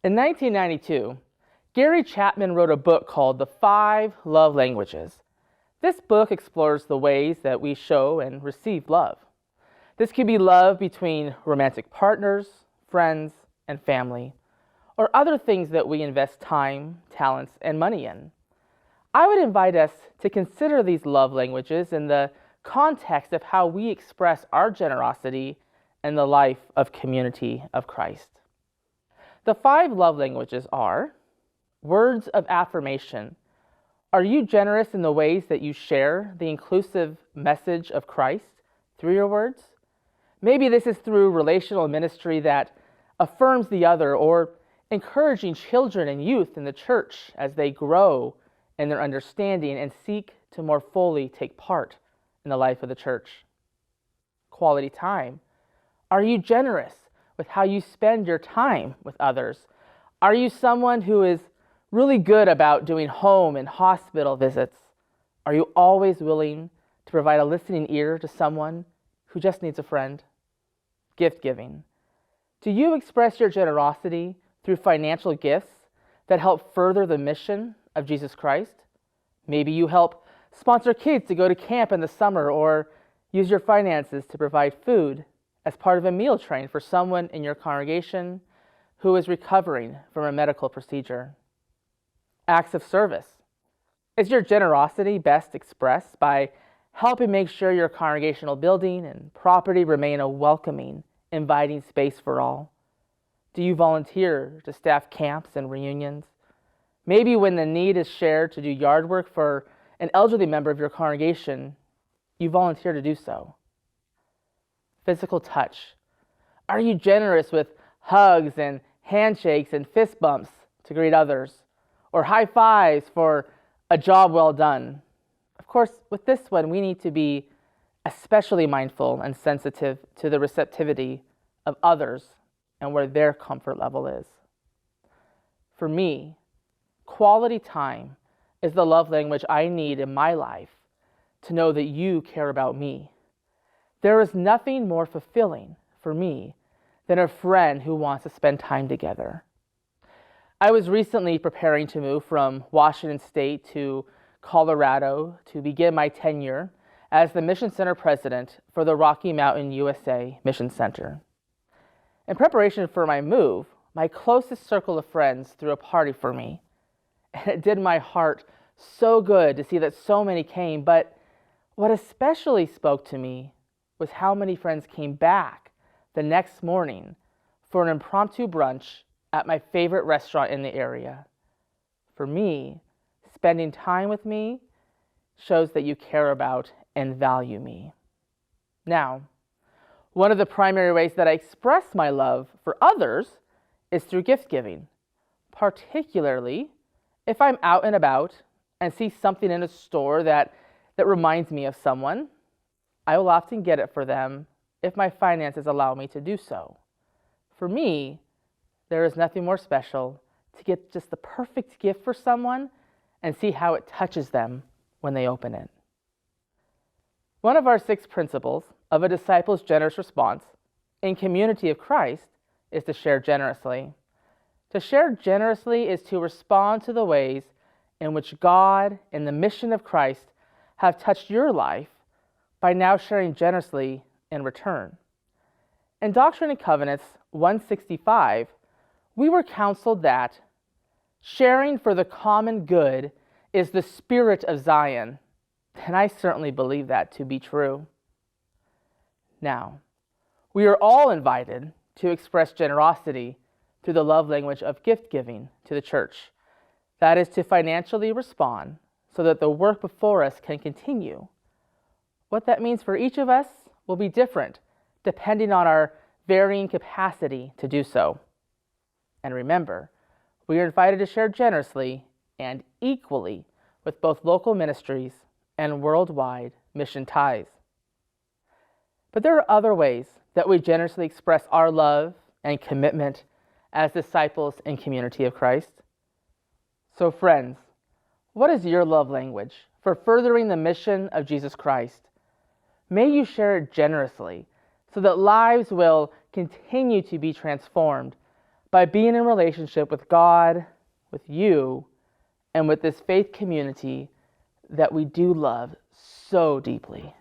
In 1992, Gary Chapman wrote a book called The Five Love Languages. This book explores the ways that we show and receive love. This could be love between romantic partners, friends, and family, or other things that we invest time, talents, and money in. I would invite us to consider these love languages in the context of how we express our generosity in the life of community of Christ. The five love languages are words of affirmation. Are you generous in the ways that you share the inclusive message of Christ through your words? Maybe this is through relational ministry that affirms the other, or encouraging children and youth in the church as they grow in their understanding and seek to more fully take part in the life of the church. Quality time. Are you generous with how you spend your time with others? Are you someone who is really good about doing home and hospital visits? Are you always willing to provide a listening ear to someone who just needs a friend? Gift giving. Do you express your generosity through financial gifts that help further the mission of Jesus Christ? Maybe you help sponsor kids to go to camp in the summer, or use your finances to provide food as part of a meal train for someone in your congregation who is recovering from a medical procedure. Acts of service. Is your generosity best expressed by helping make sure your congregational building and property remain a welcoming, inviting space for all? Do you volunteer to staff camps and reunions? Maybe when the need is shared to do yard work for an elderly member of your congregation, you volunteer to do so. Physical touch. Are you generous with hugs and handshakes and fist bumps to greet others, or high fives for a job well done? Of course, with this one, we need to be especially mindful and sensitive to the receptivity of others and where their comfort level is. For me, quality time is the love language I need in my life to know that you care about me. There is nothing more fulfilling for me than a friend who wants to spend time together. I was recently preparing to move from Washington State to Colorado to begin my tenure as the Mission Center president for the Rocky Mountain USA Mission Center. In preparation for my move, my closest circle of friends threw a party for me. And it did my heart so good to see that so many came, but what especially spoke to me was how many friends came back the next morning for an impromptu brunch at my favorite restaurant in the area. For me, spending time with me shows that you care about and value me. Now, one of the primary ways that I express my love for others is through gift giving, particularly if I'm out and about and see something in a store that reminds me of someone. I will often get it for them if my finances allow me to do so. For me, there is nothing more special to get just the perfect gift for someone and see how it touches them when they open it. One of our 6 principles of a disciple's generous response in community of Christ is to share generously. To share generously is to respond to the ways in which God and the mission of Christ have touched your life by now sharing generously in return. In Doctrine and Covenants 165, we were counseled that sharing for the common good is the spirit of Zion, and I certainly believe that to be true. Now, we are all invited to express generosity through the love language of gift giving to the church. That is to financially respond so that the work before us can continue. What that means for each of us will be different depending on our varying capacity to do so. And remember, we are invited to share generously and equally with both local ministries and worldwide mission ties. But there are other ways that we generously express our love and commitment as disciples in community of Christ. So friends, what is your love language for furthering the mission of Jesus Christ? May you share it generously so that lives will continue to be transformed by being in relationship with God, with you, and with this faith community that we do love so deeply.